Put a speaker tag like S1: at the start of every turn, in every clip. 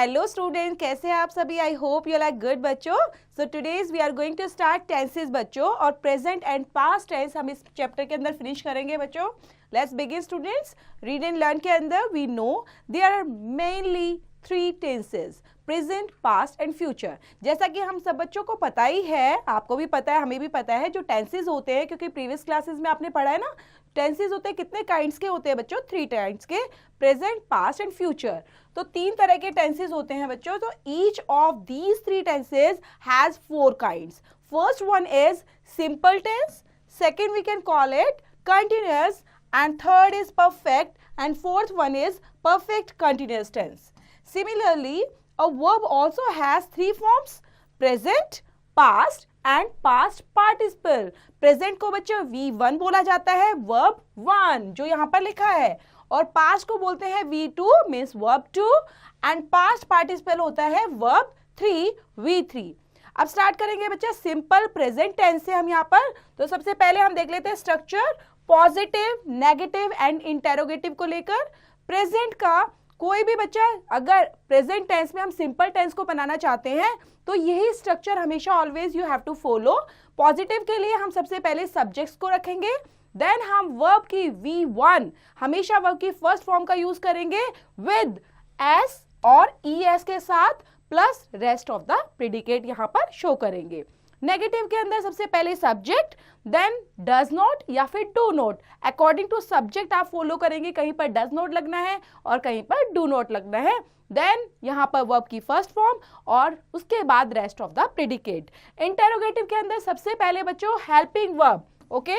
S1: Hello student, कैसे हैं आप सभी? I hope you like good बच्चों. So today's we are going to start tenses बच्चों, और प्रेजेंट एंड पास्ट टेंस हम इस चैप्टर के अंदर फिनिश करेंगे बच्चों. Let's begin students. Read and learn के अंदर we know there are mainly 3 tenses, present, past and future. जैसा कि हम सब बच्चों को पता ही है, आपको भी पता है, हमें भी पता है, जो टेंसेस होते हैं, क्योंकि प्रीवियस क्लासेस में आपने पढ़ा है ना, टेंसेस होते हैं कितने काइंड्स के होते हैं बच्चों? 3 टाइप्स के, प्रेजेंट, पास्ट एंड फ्यूचर. तो 3 तरह के टेंसेस होते हैं बच्चों. तो each of these 3 tenses has 4 kinds. First one is simple tense, second we can call it continuous, and third is perfect, and fourth one is perfect continuous tense. Similarly, a verb also has 3 forms: present, past and past participle. Present को बच्चों V1 बोला जाता है, verb 1 जो यहाँ पर लिखा है, और past को बोलते हैं V2 means verb 2, and past participle होता है verb 3 V3. अब स्टार्ट करेंगे बच्चा सिंपल प्रेजेंट टेंस से हम यहाँ पर. तो सबसे पहले हम देख लेते हैं structure, positive, negative and interrogative को लेकर. प्रेजेंट का कोई भी बच्चा अगर प्रेजेंट टेंस में हम सिंपल टेंस को बनाना चाहते हैं तो यही स्ट्रक्चर हमेशा always you have to follow. Positive के लिए हम सबसे पहले सब्जेक्ट्स को रखेंगे, देन हम वर्ब की V1 हमेशा वर्ब की फर्स्ट फॉर्म का यूज करेंगे विद एस और ES के साथ, plus rest of the predicate यहां पर शो करेंगे. नेगेटिव के अंदर सबसे पहले सब्जेक्ट, देन डज नॉट या फिर do not. According to subject आप फॉलो करेंगे, कहीं पर डज नॉट लगना है और कहीं पर डू नॉट लगना है. देन यहां पर वर्ब की फर्स्ट फॉर्म और उसके बाद rest of the predicate. Interrogative के अंदर सबसे पहले बच्चों हेल्पिंग वर्ब, ओके,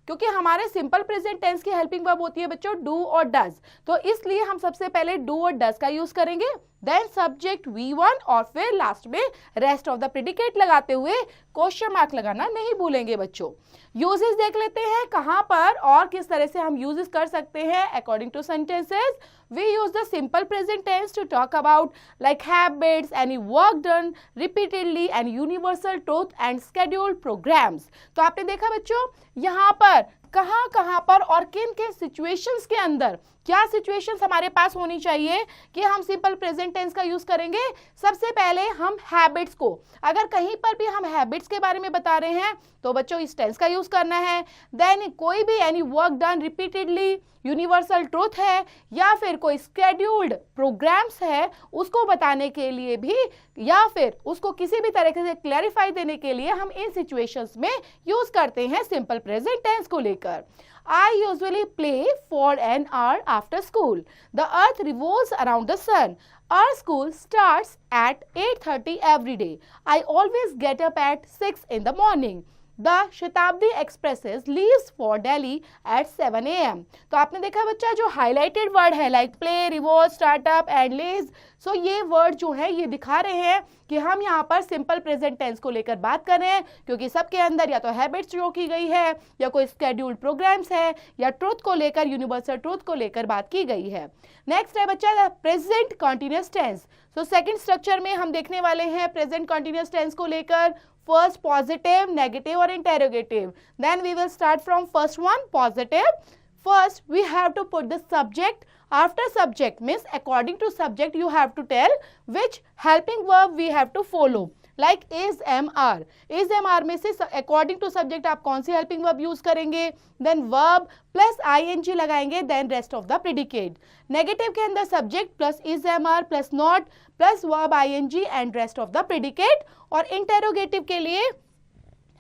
S1: क्योंकि हमारे सिंपल प्रेजेंट टेंस की हेल्पिंग वर्ब होती है बच्चों डू और डज, तो इसलिए हम सबसे पहले डू और डज का यूज करेंगे, देन सब्जेक्ट V1 और फिर लास्ट में रेस्ट ऑफ द प्रेडिकेट लगाते हुए क्वेश्चन मार्क लगाना नहीं भूलेंगे बच्चों. यूजेस देख लेते हैं कहां पर और किस तरह से हम यूजेस कर सकते हैं. According two sentences we use the simple present tense to talk about like habits, any work done repeatedly, and universal truth and scheduled programs. तो आपने देखा बच्चों यहाँ पर कहां पर और किन किन सिचुएशंस के अंदर क्या सिचुएशंस हमारे पास होनी चाहिए कि हम सिंपल प्रेजेंट टेंस का यूज करेंगे. सबसे पहले हम हैबिट्स को, अगर कहीं पर भी हम हैबिट्स के बारे में बता रहे हैं तो बच्चों इस टेंस का यूज करना है. देन कोई भी any work done repeatedly, universal truth है, या फिर कोई स्केड्यूल्ड प्रोग्राम्स है उसको बताने के लिए भी, या फिर उसको किसी भी तरीके से क्लैरिफाई देने के लिए हम इन सिचुएशंस में यूज करते हैं सिंपल प्रेजेंट टेंस को लेकर. I usually play for an hour after school. The earth revolves around the sun. Our school starts at 8:30 every day. I always get up at 6 in the morning. The Shatabdi Expresses leaves for Delhi at 7 a.m. तो आपने देखा बच्चा जो highlighted word है like play, reward, startup and lays, so ये word जो है ये दिखा रहे हैं कि हम यहाँ पर सिंपल प्रेजेंट टेंस को लेकर बात कर रहे हैं, क्योंकि सबके अंदर या तो हैबिट्स शो की गई है, या कोई स्केड्यूल्ड प्रोग्राम्स है, या ट्रूथ को लेकर, यूनिवर्सल ट्रूथ को लेकर बात की गई है. नेक्स्ट है बच्चा present continuous tense. So second structure में हम देखने वाले हैं प्रेजेंट कंटिन्यूअस टेंस को लेकर. First positive, negative or interrogative. Then we will start from first one, positive. First we have to put the subject after subject, means according to subject you have to tell which helping verb we have to follow. Like is, am, are. is, am, are में से according to subject आप कौन सी helping verb use करेंगे. Then verb plus ing लगाएंगे, then rest of the predicate. Negative के अंदर subject plus is, am, are plus not plus verb ing and rest of the predicate. और interrogative के लिए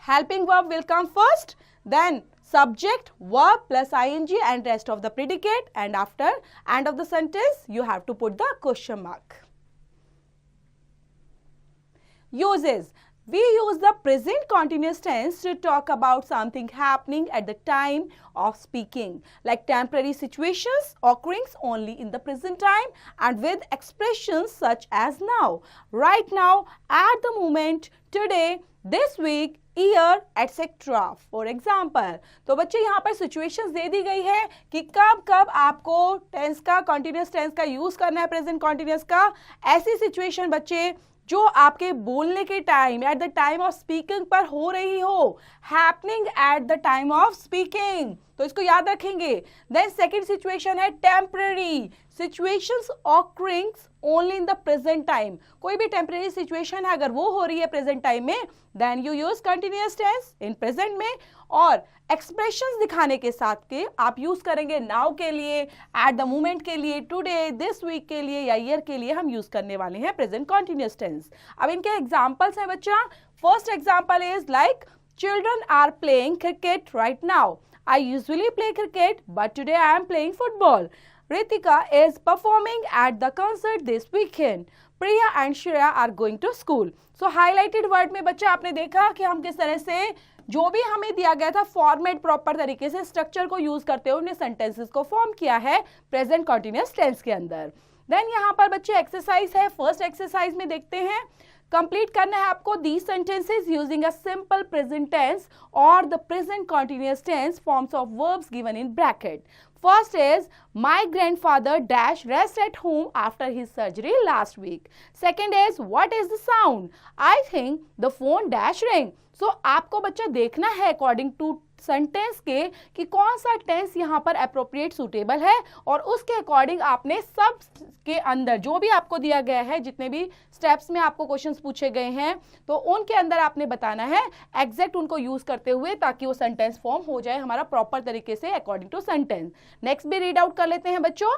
S1: helping verb will come first, then subject, verb plus ing and rest of the predicate, and after end of the sentence you have to put the question mark. Uses. We use the present continuous tense to talk about something happening at the time of speaking, like temporary situations occurring only in the present time, and with expressions such as now, right now, at the moment, today, this week, year etcetera. For example, तो बच्चे यहाँ पर situations दे दी गई है कि कब कब आपको टेंस का, कॉन्टिन्यूस टेंस का यूज करना है, प्रेजेंट कॉन्टिन्यूस का. ऐसी सिचुएशन बच्चे जो आपके बोलने के time at the time of speaking पर हो रही हो, happening at the time of speaking, तो इसको याद रखेंगे। देन सेकेंड सिचुएशन है temporary, situations occurring only in the present time, कोई भी टेम्पररी सिचुएशन है अगर वो हो रही है प्रेजेंट टाइम में, then you use continuous tense in present में, और एक्सप्रेशंस दिखाने के साथ के आप यूज करेंगे नाउ के लिए, एट द मोमेंट के लिए, टुडे, दिस वीक के लिए या ईयर के लिए हम यूज करने वाले हैं प्रेजेंट कंटिन्यूअस टेंस। अब इनके एग्जांपल्स हैं बच्चा। First example is like children are playing cricket right now, I usually play cricket, but today I am playing football. Ritika is performing at the concert this weekend. Priya and Shreya are going to school. So highlighted word में बच्चा आपने देखा कि हम किस तरह से जो भी हमें दिया गया था फॉर्मेट प्रॉपर तरीके से स्ट्रक्चर को यूज करते हुए उन्हें सेंटेंसेस को फॉर्म किया है प्रेजेंट कंटिन्यूअस टेंस के अंदर। देन यहाँ पर बच्चे एक्सरसाइज है। फर्स्ट एक्सरसाइज में देखते हैं, कंप्लीट करना है आपको these sentences using a simple present tense or the present continuous tense forms of verbs given in bracket. First is my grandfather dash rest at home after his surgery last week. Second is what is the sound? I think the phone dash rang. So आपको बच्चा देखना है according two sentence के कि कौन सा tense यहाँ पर अप्रोप्रिएट सुटेबल है, और उसके अकॉर्डिंग आपने सब के अंदर जो भी आपको दिया गया है, जितने भी स्टेप्स में आपको क्वेश्चंस पूछे गए हैं, तो उनके अंदर आपने बताना है एग्जैक्ट उनको यूज करते हुए, ताकि वो सेंटेंस फॉर्म हो जाए हमारा प्रॉपर तरीके से अकॉर्डिंग टू सेंटेंस। नेक्स्ट भी रीड आउट कर लेते हैं बच्चों।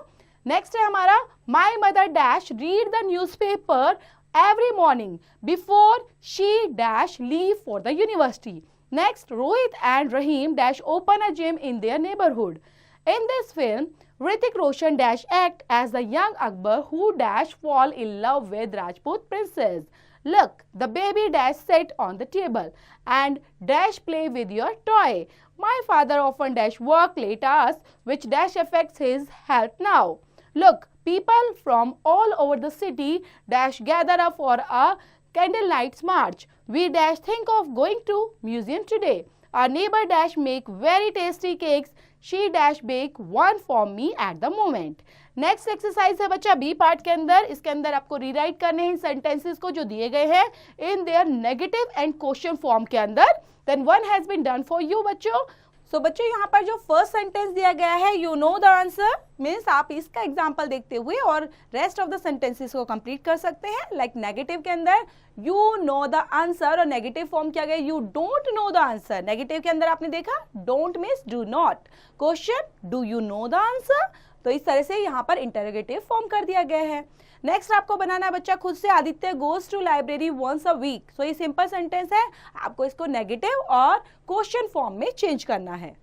S1: नेक्स्ट है हमारा my mother dash read the newspaper every morning before she dash leave for the university. Next, Rohit and Rahim dash open a gym in their neighborhood. In this film, Hrithik Roshan dash act as the young Akbar who dash fall in love with Rajput princess. Look, the baby dash sit on the table and dash play with your toy. My father often dash work late hours, which dash affects his health now. Look, people from all over the city dash gather up for a candlelight march. We dash think of going to museum today. Our neighbor dash make very tasty cakes. She dash bake one for me at the moment. Next exercise है बच्चा B part के अंदर। इसके अंदर आपको rewrite करने हैं इन sentences को जो दिए गए हैं in their negative and question form के अंदर। Then one has been done for you बच्चों। सो बच्चों यहाँ पर जो फर्स्ट सेंटेंस दिया गया है you know the answer means आप इसका एग्जाम्पल देखते हुए और रेस्ट ऑफ द सेंटेंसेस को कंप्लीट कर सकते हैं। लाइक नेगेटिव के अंदर यू नो द आंसर और नेगेटिव फॉर्म किया गया you don't know the answer. Negative के अंदर आपने देखा don't means do not, question do you know the answer, तो इस तरह से यहाँ पर इंटरोगेटिव फॉर्म कर दिया गया है। नेक्स्ट आपको बनाना है बच्चा खुद से Aditya goes to library once a week. So ये सिंपल सेंटेंस है, आपको इसको नेगेटिव और क्वेश्चन फॉर्म में चेंज करना है।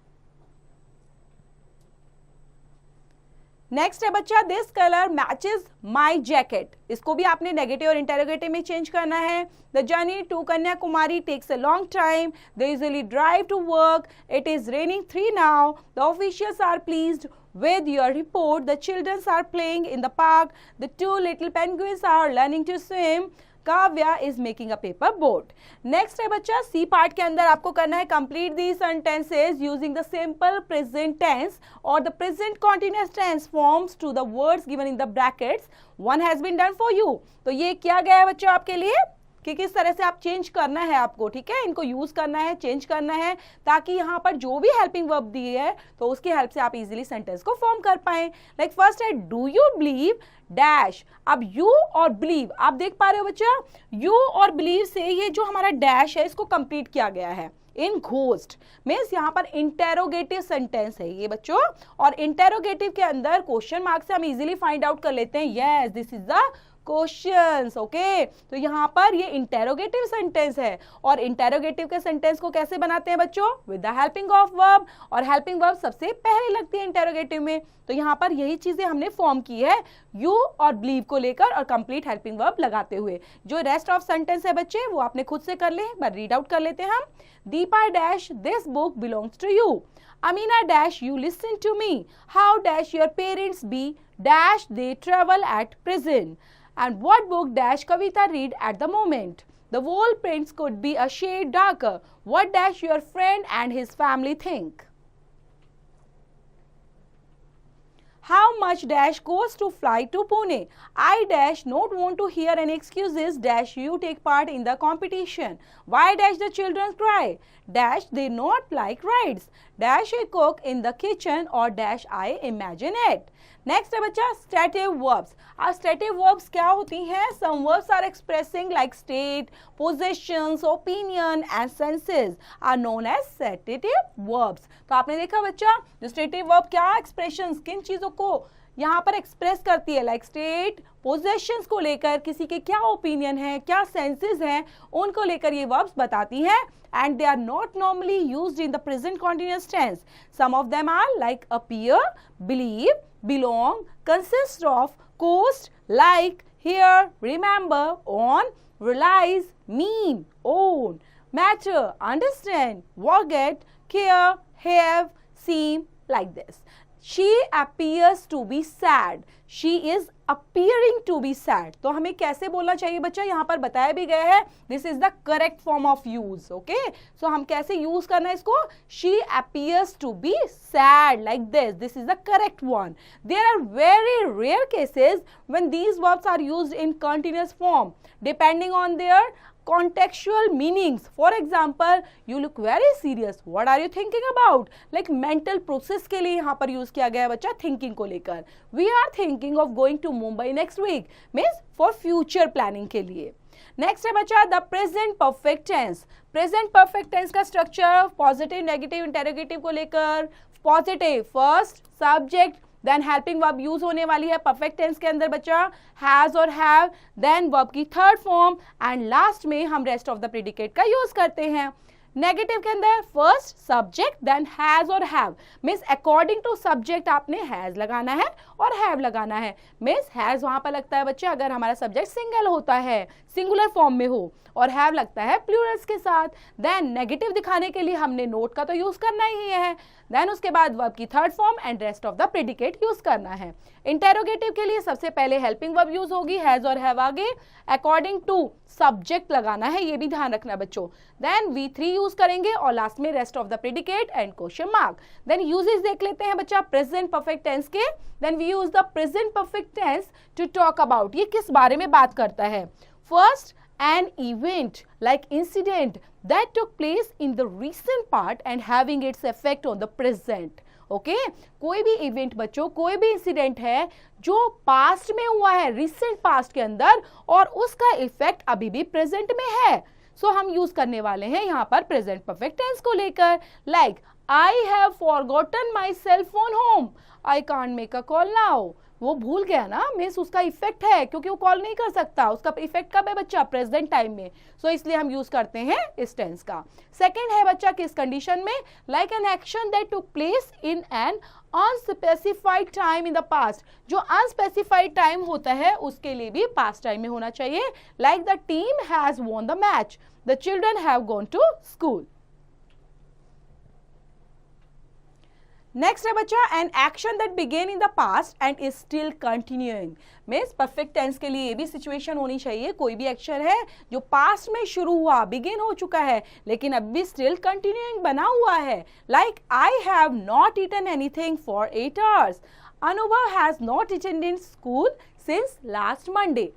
S1: नेक्स्ट है बच्चा this colour matches my jacket. इसको भी आपने नेगेटिव और इंटरोगेटिव में चेंज करना है। The journey to Kanyakumari takes a long time, they usually drive to work, it is raining 3 now, the officials are pleased with your report, the children are playing in the park, the 2 little penguins are learning to swim, Kavya is making a paper boat. Next है बच्चा C part के अंदर आपको करना है complete these sentences using the simple present tense or the present continuous tense forms to the words given in the brackets. One has been done for you. तो ये किया गया है बच्चों आपके लिए कि किस तरह से आप चेंज करना है आपको, ठीक है, इनको यूज करना है, चेंज करना है, ताकि यहाँ पर जो भी हेल्पिंग वर्ब दी है तो उसकी हेल्प से आप इजीली सेंटेंस को फॉर्म कर पाए। लाइक फर्स्ट है डू यू बिलीव डैश। अब यू और बिलीव आप देख पा रहे हो बच्चा, यू और बिलीव से ये जो हमारा डैश है इसको कंप्लीट किया गया है इन घोस्ट मीन्स यहाँ पर इंटेरोगेटिव सेंटेंस है ये बच्चों, और इंटेरोगेटिव के अंदर क्वेश्चन मार्क से हम इजीली फाइंड आउट कर लेते हैं yes this is the questions. Okay, तो यहाँ पर ये इंटेरोगेटिव सेंटेंस है, और इंटेरोगेटिव के सेंटेंस को कैसे बनाते हैं बच्चों with the helping of verb, और हेल्पिंग वर्ब सबसे पहले लगती है इंटेरोगेटिव में। तो यहाँ पर यही चीजें हमने फॉर्म की है यू और बिलीव को लेकर और कंप्लीट हेल्पिंग वर्ब लगाते हुए। जो रेस्ट ऑफ सेंटेंस है बच्चे वो आपने खुद से कर ले, बट रीड आउट कर लेते हैं हम। Deepa dash this book belongs to you, Amina dash you listen to me, how dash your parents be dash they travel at present, and what book dash Kavita read at the moment. The wall prints could be a shade darker, what dash your friend and his family think. How much dash goes to fly to Pune. I dash not want to hear any excuses dash you take part in the competition. Why dash the children cry? Dash they not like rides. Dash a cook in the kitchen or dash I imagine it. Next है बच्चा stative verbs. अब stative verbs क्या होती हैं? Some verbs are expressing like state, positions, opinion and senses are known as stative verbs. तो आपने देखा बच्चा, जो स्टेटिव वर्ब क्या एक्सप्रेशंस, किन चीजों को यहाँ पर एक्सप्रेस करती है, लाइक स्टेट, पोजेशंस को लेकर किसी के क्या ओपिनियन है, क्या सेंसेस हैं, उनको लेकर ये वर्ब्स बताती हैं. And they are not normally used in the present continuous tense. Some of them are like appear, believe, belong, consist of, coast, like, hear, remember, on, realize, mean, own, matter, understand, forget, care, have, seem, like this. She appears to be sad. She is appearing to be sad. तो हमें कैसे बोलना चाहिए बच्चा, यहाँ पर बताया भी गया है. This is the correct form of use. Okay? So हम कैसे use करना है इसको? She appears to be sad like this. This is the correct one. There are very rare cases when these verbs are used in continuous form, depending on their contextual meanings. For example, you look very serious. What are you thinking about? Like mental process के लिए यहाँ पर use किया गया है बच्चा, thinking को लेकर. We are thinking of going to Mumbai next week. Means for future planning के लिए. Next है बच्चा the present perfect tense. Present perfect tense का structure positive, negative, interrogative को लेकर. Positive first subject, then helping verb use होने वाली है परफेक्ट टेंस के अंदर बच्चा, हैज और हैव, देन वर्ब की थर्ड फॉर्म, एंड लास्ट में हम रेस्ट ऑफ द प्रेडिकेट का यूज करते हैं. नेगेटिव के अंदर फर्स्ट सब्जेक्ट देन हैज और have. Means according to subject आपने हैज लगाना है और हैव लगाना है. मीन्स हैज वहां पर लगता है बच्चे अगर हमारा सब्जेक्ट सिंगल होता है, सिंगुलर फॉर्म में हो, और हैव लगता है प्लूरल्स के साथ. देन नेगेटिव दिखाने के लिए हमने नोट का तो यूज करना ही है. देन उसके बाद वर्ब की third form and rest of the predicate use करना है. इंटेरोगेटिव के लिए सबसे पहले हेल्पिंग वर्ब यूज होगी, हैज और हैव आगे, अकॉर्डिंग टू सब्जेक्ट लगाना है, ये भी ध्यान रखना बच्चों. देन V3 यूज करेंगे और लास्ट में rest of the predicate and question mark. Then uses देख लेते हैं बच्चा प्रेजेंट परफेक्ट टेंस के. Then we use the present perfect tense to talk about. ये किस बारे में बात करता है? First, an event like incident that took place in the recent part and having its effect on the present. Okay कोई भी इवेंट बच्चों, कोई भी इंसिडेंट है जो पास्ट में हुआ है, रिसेंट पास्ट के अंदर, और उसका इफेक्ट अभी भी प्रेजेंट में है. सो हम यूज करने वाले हैं यहाँ पर प्रेजेंट परफेक्ट टेंस को लेकर. Like I have forgotten my cell phone home, I can't make a call now. वो भूल गया ना, मीन्स उसका इफेक्ट है क्योंकि वो कॉल नहीं कर सकता. उसका इफेक्ट कब है बच्चा? प्रेजेंट टाइम में. सो इसलिए हम यूज करते हैं इस टेंस का. सेकंड है बच्चा किस कंडीशन में? Like an action that took place in an unspecified time in the past. जो अनस्पेसिफाइड टाइम होता है उसके लिए भी पास्ट टाइम में होना चाहिए. Like the team has won the match, the children have gone to school. Next है बच्चा an action that began in the past and is still continuing. Means perfect tense के लिए ये भी सिचुएशन होनी चाहिए. कोई भी एक्शन है जो पास्ट में शुरू हुआ, बिगिन हो चुका है, लेकिन अब भी स्टिल कंटिन्यूइंग बना हुआ है. Like I have not eaten anything for 8 hours. Anubhav has not eaten in school since last Monday.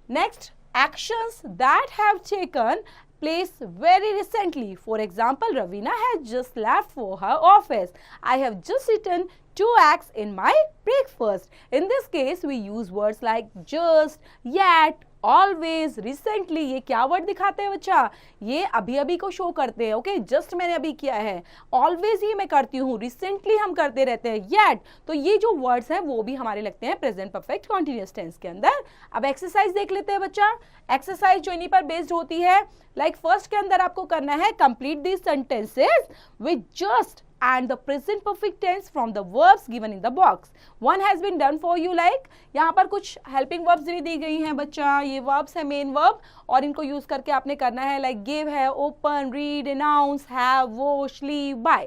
S1: Next actions that have taken place very recently. For example, Ravina has just left for her office. I have just eaten 2 eggs in my breakfast. In this case, we use words like just, yet, always, recently. ये क्या word दिखाते हैं बच्चा? ये अभी अभी को show करते हैं. ओके, जस्ट मैंने अभी किया है, ऑलवेज ही मैं करती हूँ, रिसेंटली हम करते रहते हैं, येट. तो ये जो वर्ड्स हैं वो भी हमारे लगते हैं प्रेजेंट परफेक्ट कॉन्टिन्यूअस टेंस के अंदर. अब एक्सरसाइज देख लेते हैं बच्चा. एक्सरसाइज जो इन्हीं पर बेस्ड होती है. लाइक फर्स्ट के अंदर आपको करना है complete these sentences with just and the present perfect tense from the verbs given in the box. One has been done for you. Like यहाँ पर कुछ helping verbs भी दी गई हैं बच्चा. ये verbs है main verb और इनको यूज करके आपने करना है. like give है, open, read, announce, have, wash, leave, buy.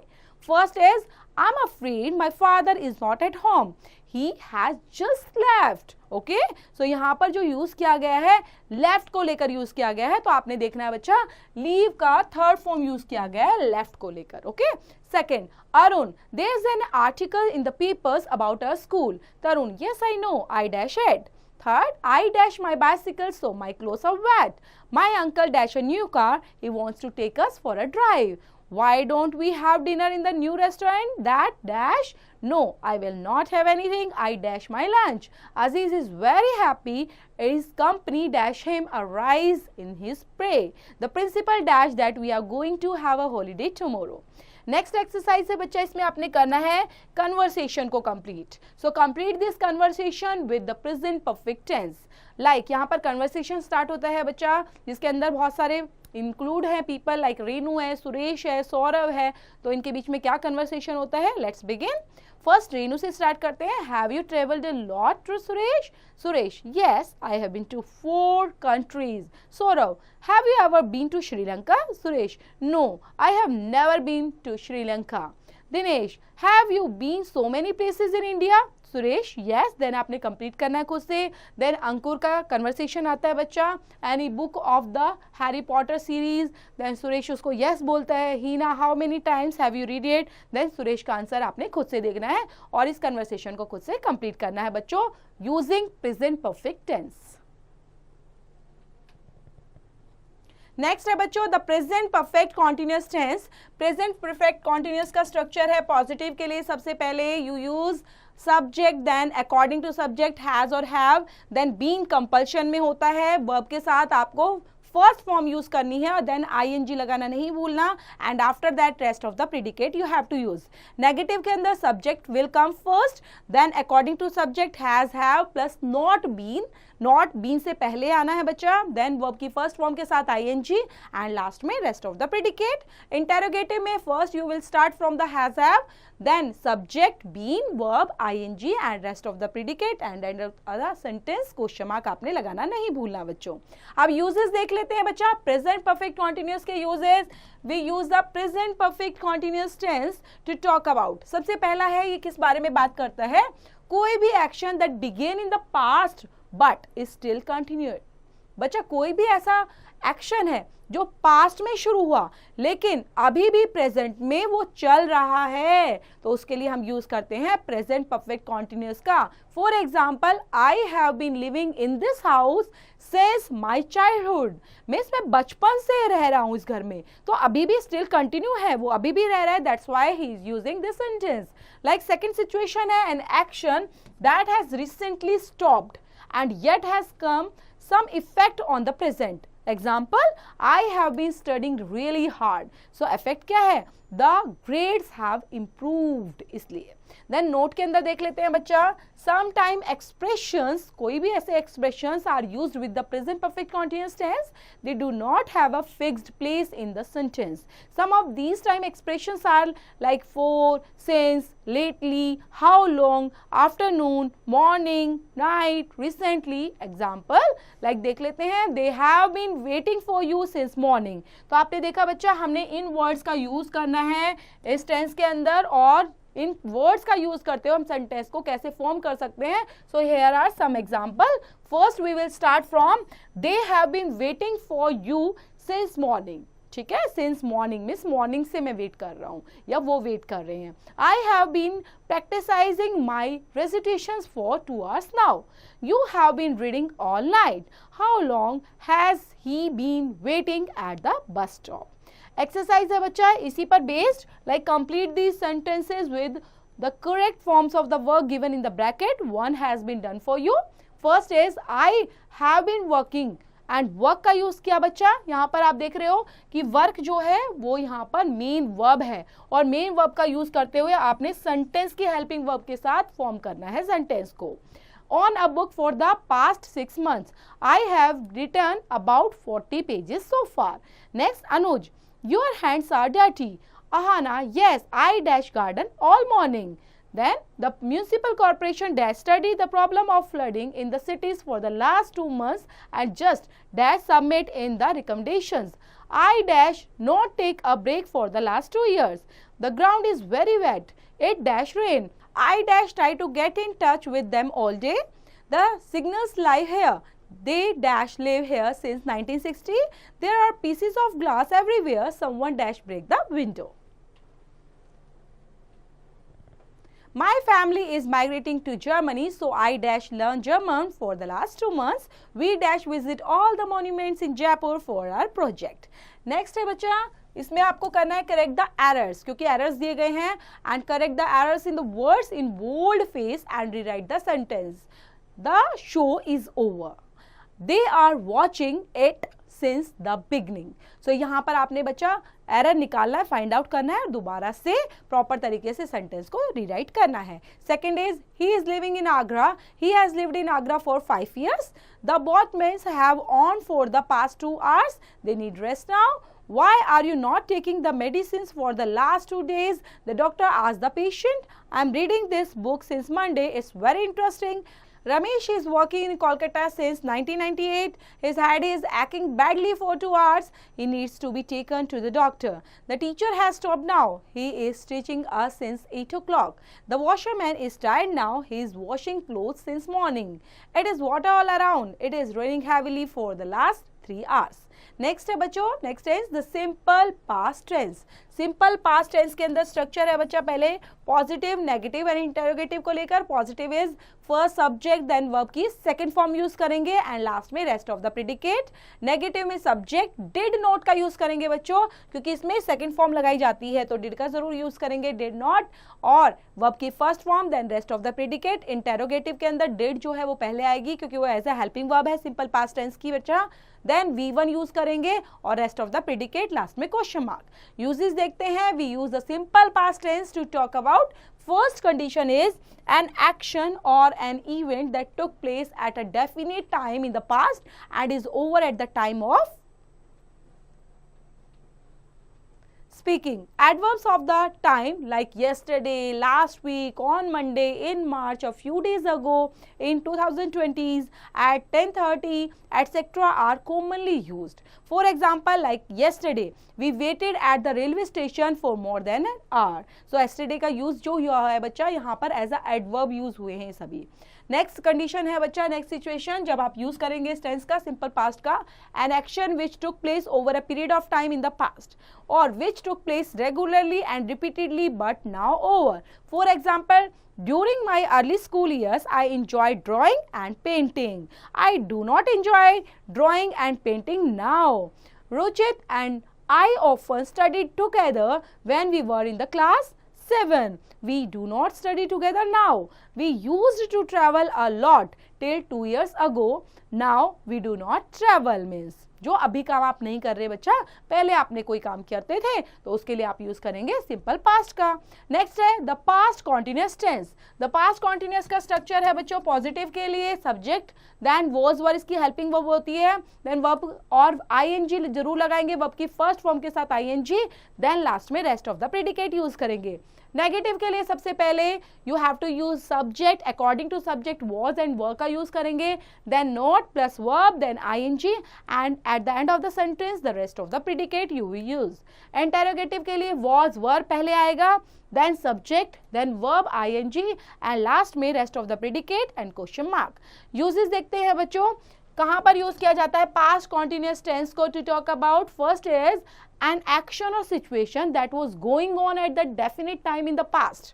S1: First is I'm afraid my father is not at home. He has just left. Okay, so यहाँ पर जो यूज किया गया है लेफ्ट को लेकर यूज किया गया है, तो आपने देखना है बच्चा लीव का थर्ड फॉर्म यूज किया गया है लेफ्ट को लेकर. Okay, second, Arun, there is an article in the papers about our school. Tarun, yes I know, I dash it. Third, I dash my bicycle so my clothes are wet. My uncle dash a new car. He wants to take us for a drive. Why don't we have dinner in the new restaurant? That dash. No, I will not have anything. I dash my lunch. Aziz is very happy. His company dash him a rise in his pay. The principal dash that we are going to have a holiday tomorrow. Next exercise है बच्चा, इसमें आपने करना है conversation को complete. So complete this conversation with the present perfect tense. Like यहाँ पर conversation start होता है बच्चा, जिसके अंदर बहुत सारे इंक्लूड है पीपल, लाइक रेनू है, सुरेश है, सौरभ है, तो इनके बीच में क्या कन्वर्सेशन होता है. Let's begin. फर्स्ट रेनू से स्टार्ट करते हैं. Have you travelled a lot to Suresh? Suresh, yes, I have been to 4 countries. Saurabh, have you ever been to Sri Lanka? Suresh, no, I have never been to Sri Lanka. Dinesh, have you been so many places in India? Suresh, yes. Then आपने complete करना है खुद से. Then अंकुर का conversation आता है बच्चा, any book of the Harry Potter series. Then Suresh उसको यस बोलता है. Heena, how many times have you read it? Then Suresh का आंसर आपने खुद से देखना है और इस कन्वर्सेशन को खुद से कंप्लीट करना है बच्चों using present perfect tense. Next है बच्चों the present perfect continuous tense. Present perfect continuous का स्ट्रक्चर है पॉजिटिव के लिए सबसे पहले you use subject, then according to subject has और हैव, देन बीइंग कंपल्शन में होता है. वर्ब के साथ आपको फर्स्ट फॉर्म यूज करनी है और देन आईएनजी लगाना नहीं भूलना. And after that rest of the predicate you have to use. Negative के अंदर subject will come first, then according to subject has, have plus not been. Not been से पहले आना है बच्चा, देन वर्ब की फर्स्ट फॉर्म के साथ आईएनजी एंड लास्ट में rest of the predicate. Interrogative में first you will start from the has, have, then subject, being, verb, ing and rest of the predicate and end of the sentence question mark आपने लगाना नहीं भूलना बच्चों. अब uses देख लेते हैं बच्चा. present perfect continuous के uses, we use the present perfect continuous tense to talk about. सबसे पहला है, ये किस बारे में बात करता है? कोई भी action that began in the past but is still continued. बच्चा कोई भी ऐसा एक्शन है जो पास्ट में शुरू हुआ लेकिन अभी भी प्रेजेंट में वो चल रहा है, तो उसके लिए हम यूज करते हैं प्रेजेंट परफेक्ट कॉन्टिन्यूअस का. For example, I have been living in this house since my childhood. Means मैं बचपन से रह रहा हूं इस घर में, तो अभी भी स्टिल कंटिन्यू है, वो अभी भी रह रहा है. That's why he is using this sentence. Like second situation है, an action that has recently stopped and yet has come some effect on the present. Example, I have been studying really hard. So effect क्या है? The grades have improved. इसलिए then note के अंदर देख लेते हैं बच्चा. Sometime expressions, कोई भी ऐसे expressions are used with the present perfect continuous tense. They do not have a fixed place in the sentence. Some of these time expressions are like for, since, lately, how long, afternoon, morning, night, recently. Example, like देख लेते हैं, they have been waiting for you since morning. तो आपने देखा बच्चा हमने इन words का use करना है इस टेंस के अंदर, और इन वर्ड्स का यूज करते हुए हम सेंटेंस को कैसे फॉर्म कर सकते हैं. So here are some example. First we will start from they have been waiting for you since morning. ठीक है, सिंस मॉर्निंग मीन्स मॉर्निंग से मैं वेट कर रहा हूँ या वो वेट कर रहे हैं. I have been practising my recitations for 2 hours now. You have been reading all night. How long has he been waiting at the bus stop. Exercise है बच्चा इसी पर based. Like complete these sentences with the correct forms of the work given in the bracket. One has been done for you. First is I have been working and work का use किया बच्चा. यहाँ पर आप देख रहे हो कि वर्क जो है वो यहाँ पर मेन वर्ब है और मेन वर्ब का यूज करते हुए आपने सेंटेंस की हेल्पिंग वर्ब के साथ फॉर्म करना है सेंटेंस को. On a book for the past 6 months. I have written about 40 pages so far. Next, Anuj, your hands are dirty. Ahana, yes, I dash garden all morning. Then the municipal corporation dash study the problem of flooding in the cities for the last 2 months and just dash submit in the recommendations. I dash not take a break for the last 2 years. The ground is very wet. It dash rain. I dash try to get in touch with them all day. The signals lie here. They dash live here since 1960. There are pieces of glass everywhere. Someone dash break the window. My family is migrating to Germany, so I dash learn German for the last 2 months. We dash visit all the monuments in Jaipur for our project. Next है बच्चा, इसमें आपको करना है correct the errors, क्योंकि errors दिए गए हैं, and correct the errors in the words in bold face and rewrite the sentence. The show is over. They are watching it since the beginning. So यहाँ पर आपने बच्चा एरर निकालना है, फाइंड आउट करना है और दोबारा से प्रॉपर तरीके से सेंटेंस को रीराइट करना है. Second is he is living in Agra. He has lived in Agra for 5 years. The both men have on for the past 2 hours. They need rest now. Why are you not taking the medicines for the last 2 days? The doctor asked the patient. I'm reading this book since Monday. It's very interesting. Ramesh is working in Kolkata since 1998. His head is aching badly for 2 hours. He needs to be taken to the doctor. The teacher has stopped now. He is teaching us since 8 o'clock. The washerman is tired now. He is washing clothes since morning. It is water all around. It is raining heavily for the last 3 hours. Next है बच्चों, next is the simple past tense. Simple past tense के अंदर structure है बच्चा, पहले positive, negative and interrogative को लेकर. Positive is first subject then verb की सेकंड फॉर्म यूज करेंगे एंड लास्ट में rest of the predicate. Negative में सब्जेक्ट डिड नॉट का यूज करेंगे बच्चों, क्योंकि इसमें सेकंड फॉर्म लगाई जाती है तो डिड का जरूर यूज करेंगे, डिड नॉट, और वर्ब की first form then rest of the predicate. Interrogative के अंदर डिड जो है वो पहले आएगी क्योंकि वो एज ए हेल्पिंग वर्ब है सिंपल पास्ट टेंस की बच्चा. देन V1 यूज करेंगे और rest of the predicate, last में क्वेश्चन मार्क. यूजेस देखते हैं. We use the simple past tense to talk about. First condition is an action or an event that took place at a definite time in the past and is over at the time of speaking. Adverbs of the time like yesterday, last week, on Monday, in March, a few days ago, in 2020s, at 10:30, etc. are commonly used. For example, like yesterday, we waited at the railway station for more than an hour. So yesterday का use जो हुआ है बच्चा यहाँ पर as a adverb use हुए हैं सभी. नेक्स्ट कंडीशन है बच्चा, नेक्स्ट सिचुएशन जब आप यूज करेंगे इस टेंस का, सिंपल पास्ट का, an action which took place over a period of time in the past और which took place regularly and repeatedly but now over. For example, during my early school years, I enjoyed drawing and painting. I do not enjoy drawing and painting now. Ruchit and I often studied together when we were in the class 7. We do not study together now. We used to travel a lot till 2 years ago. Now we do not travel means जो अभी काम आप नहीं कर रहे बच्चा, पहले आपने कोई काम करते थे तो उसके लिए आप यूज करेंगे सिंपल पास्ट का. नेक्स्ट है the past continuous tense. The past continuous का स्ट्रक्चर है बच्चों, पॉजिटिव के लिए सब्जेक्ट देन वॉज वर इसकी हेल्पिंग वर्ब होती है, देन वर्ब और आईएनजी जरूर लगाएंगे वर्ब की फर्स्ट फॉर्म के साथ आईएनजी, देन लास्ट में rest of the predicate use करेंगे. नेगेटिव के लिए सबसे पहले you have to use subject according to subject was and were का यूज करेंगे, then not plus verb then I N G and at the end of the sentence the rest of the predicate you will use. Interrogative के लिए was were पहले आएगा, then subject then verb I N G and last में rest of the predicate and question mark. Uses देखते हैं बच्चों कहां पर यूज किया जाता है पास्ट कॉन्टिन्यूअस टेंस को to talk about. First is an action or situation that was going on at the definite time in the past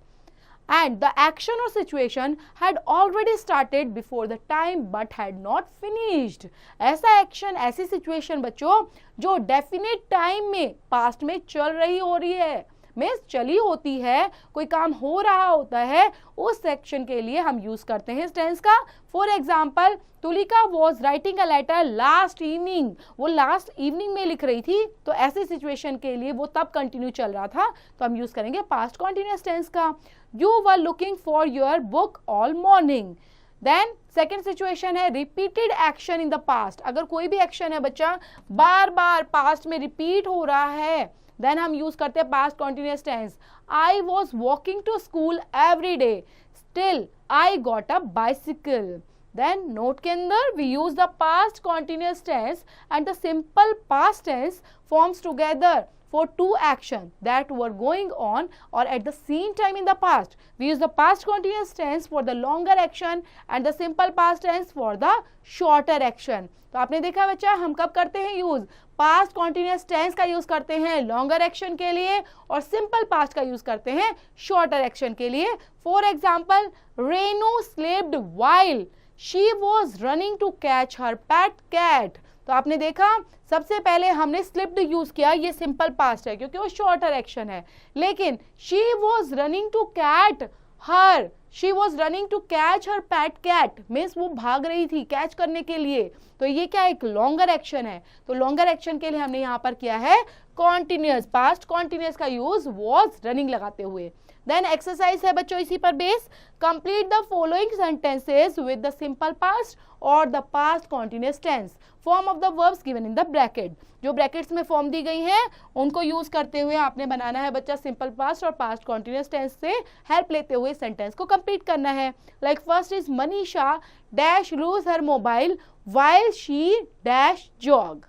S1: and the action or situation had already started before the time but had not finished. ऐसा action ऐसी situation बच्चों जो definite time में past में चल रही हो रही है, मीन्स चली होती है, कोई काम हो रहा होता है, उस सेक्शन के लिए हम यूज करते हैं इस टेंस का. For example, Tulika was writing a letter last evening. वो लास्ट इवनिंग में लिख रही थी तो ऐसी सिचुएशन के लिए वो तब कंटिन्यू चल रहा था तो हम यूज करेंगे पास्ट कॉन्टिन्यूअस टेंस का. You were looking for your book all morning. Then second situation है repeated action in the past. अगर कोई भी एक्शन है बच्चा बार बार पास्ट में रिपीट हो रहा है देन हम यूज करते हैं past continuous tense. I was walking to school every day still I got a bicycle. Then note के अंदर we use the past continuous tense and the simple past tense forms together for two actions that were going on or at the same time in the past. We use the past continuous tense for the longer action and the simple past tense for the shorter action. तो आपने देखा बच्चा हम कब करते हैं use, past continuous tense का use करते हैं लॉन्गर एक्शन के लिए और सिंपल पास्ट का यूज करते हैं शॉर्टर एक्शन के लिए. For example, Renu slept while she was running to catch her pet cat. तो आपने देखा सबसे पहले हमने स्लिप्ड यूज किया, ये सिंपल पास्ट है क्योंकि वो शॉर्टर एक्शन है. लेकिन she was running to cat her, she was running to catch her pet cat means वो भाग रही थी कैच करने के लिए. तो ये क्या एक लॉन्गर एक्शन है. तो लॉन्गर एक्शन के लिए हमने यहाँ पर किया है कॉन्टिन्यूस, पास्ट कॉन्टिन्यूस का यूज वॉज रनिंग लगाते हुए. देन एक्सरसाइज है बच्चों इसी पर base. Complete the following sentences with the simple past और the past continuous tense. Form of the verbs given in the bracket. जो ब्रैकेट्स में फॉर्म दी गई हैं उनको यूज करते हुए आपने बनाना है बच्चा सिंपल पास्ट और पास्ट कॉन्टिन्यूस टेंस से हेल्प लेते हुए सेंटेंस को कंप्लीट करना है. Like first is Manisha dash lose her mobile while she dash jog.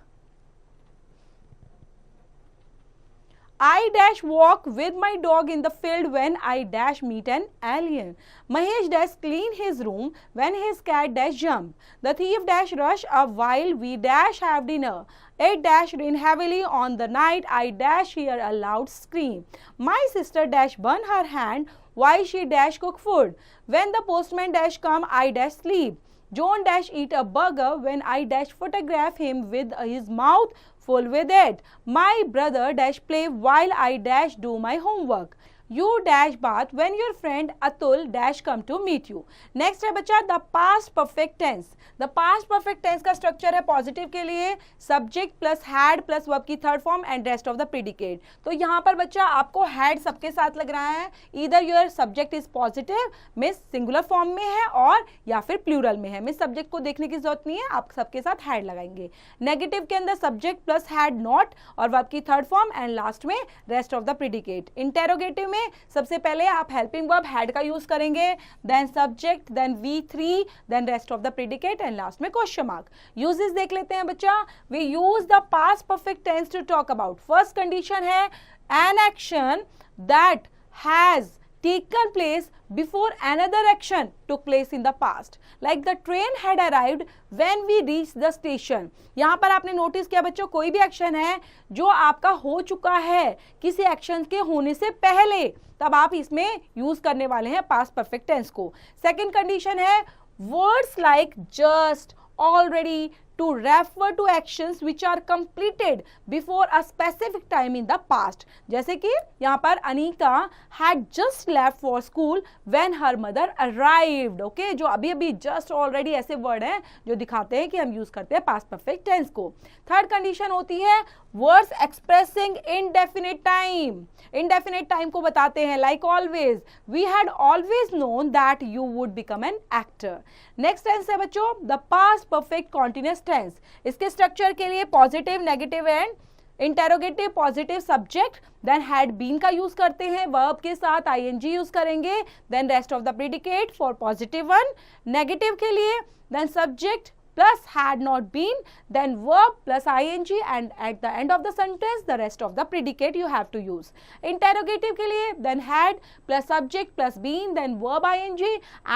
S1: I dash walk with my dog in the field when I dash meet an alien. Mahesh dash clean his room when his cat dash jump. The thief dash rush up while we dash have dinner. It dash rain heavily on the night I dash hear a loud scream. My sister dash burn her hand while she dash cook food. When the postman dash come I dash sleep. John dash eat a burger when I dash photograph him with his mouth full with it. My brother dash play while I dash do my homework. You dash bath when your friend Atul dash come to meet you. Next है बच्चा the past perfect tense. The past perfect tense का structure है positive के लिए subject plus had plus verb की third form and rest of the predicate. तो यहाँ पर बच्चा आपको हैड सबके साथ लग रहा है. इधर your subject is positive miss singular form में है और या फिर प्लूरल में है. मिस सब्जेक्ट को देखने की जरूरत नहीं है, आप सबके साथ हैड लगाएंगे. नेगेटिव के अंदर सब्जेक्ट प्लस हैड नॉट और वर्ब की थर्ड फॉर्म एंड लास्ट में rest of the predicate. Interrogative में सबसे पहले आप हेल्पिंग वर्ब हैड का यूज करेंगे, then subject, then V3, then rest of the predicate and last में क्वेश्चन मार्क. यूजेस देख लेते हैं बच्चा. We use the past perfect tense to talk about. First condition है an action that has taken place before another action took place in the past. Like the train had arrived when we reached the station. यहाँ पर आपने notice किया बच्चों कोई भी action है जो आपका हो चुका है किसी एक्शन के होने से पहले, तब आप इसमें यूज करने वाले हैं पास्ट परफेक्ट टेंस को. सेकेंड कंडीशन है words like just, already to refer to actions which are completed before a specific time in the past. जैसे कि यहाँ पर Anita had just left for school when her mother arrived. Okay, जो अभी अभी just already ऐसे word हैं जो दिखाते हैं कि हम यूज करते हैं past perfect tense को. थर्ड कंडीशन होती है words expressing indefinite time. indefinite time को बताते हैं like always. We had always known that you would become an actor. Next tense है बच्चों the past perfect continuous tense. इसके स्ट्रक्चर के लिए positive, negative and interrogative. Positive subject, then had been का use करते हैं, वर्ब के साथ ing यूज करेंगे, then rest of the predicate for positive one. Negative के लिए then subject plus had not been, then verb plus ing and at the end of the sentence the rest of the predicate you have to use. Interrogative के लिए then had plus subject plus been then verb ing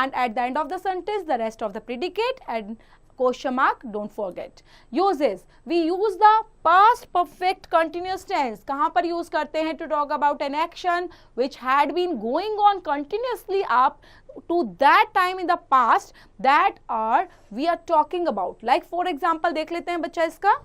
S1: and at the end of the sentence the rest of the predicate and question mark, don't forget. Uses, we use the past perfect continuous tense. कहाँ पर use करते हैं to talk about an action which had been going on continuously up to that time in the past that are we are talking about. Like for example देख लेते हैं बच्चा इसका.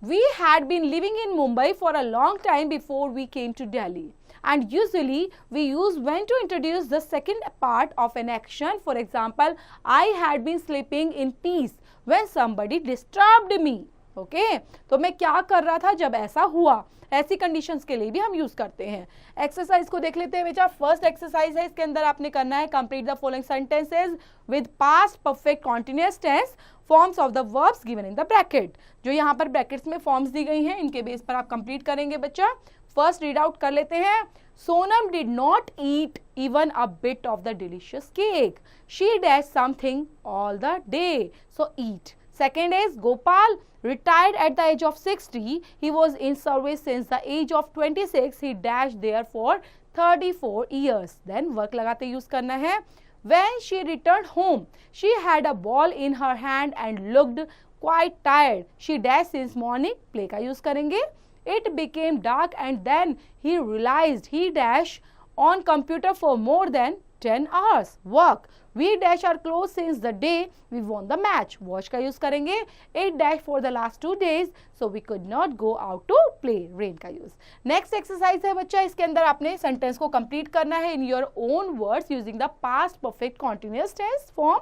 S1: We had been living in Mumbai for a long time before we came to Delhi. And usually we use when to introduce the second part of an action. For example, I had been sleeping in peace when somebody disturbed me. Okay? तो मैं क्या कर रहा था जब ऐसा हुआ. ऐसी कंडीशंस के लिए भी हम यूज करते हैं. एक्सरसाइज को देख लेते हैं बेटा. फर्स्ट एक्सरसाइज है, इसके अंदर आपने करना है complete the following sentences with past perfect continuous tense forms of the verbs given in the bracket. जो यहाँ पर ब्रैकेट्स में फॉर्म्स दी गई हैं इनके बेस पर आप कंप्लीट करेंगे बच्चा. फर्स्ट रीड आउट कर लेते हैं. Sonam did not eat even a bit of the delicious cake. She dash something all the day. So eat. Second is Gopal retired at the age of 60. He was in service since the age of 26. He dashed there for 34 years. Then work लगाते use करना है. When she returned home, she had a ball in her hand and looked quite tired. She dashed since morning. Play का use करेंगे. It became dark and then he realized he dashed on computer for more than 10 hours. Work. We dash our clothes since the day we won the match. Watch का use करेंगे. It dashed for the last 2 days so we could not go out to play. Rain का use. Next exercise है बच्चा, इसके अंदर आपने sentence को complete करना है in your own words using the past perfect continuous tense form.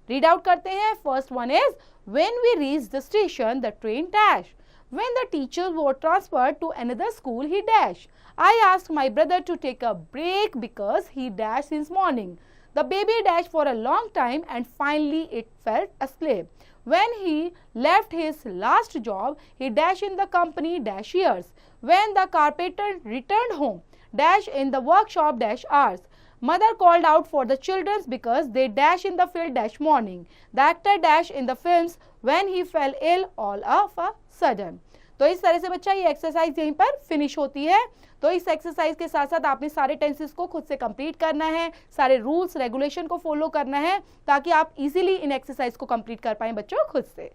S1: Read out करते हैं. First one is when we reached the station, the train dashed. When the teachers were transferred to another school, he dashed. I asked my brother to take a break because he dashed since morning. The baby dashed for a long time and finally it fell asleep. When he left his last job, he dashed in the company dash years. When the carpenter returned home, dash in the workshop dash hours. Mother called out for the children because they dash in the field dash morning. The actor dash in the films when he fell ill all of a sudden. तो इस तरह से बच्चा ये exercise यहीं पर finish होती है. तो इस एक्सरसाइज के साथ साथ आपने सारे टेंसेस को खुद से कंप्लीट करना है, सारे रूल्स रेगुलेशन को फॉलो करना है ताकि आप इजीली इन एक्सरसाइज को कंप्लीट कर पाएं बच्चों खुद से.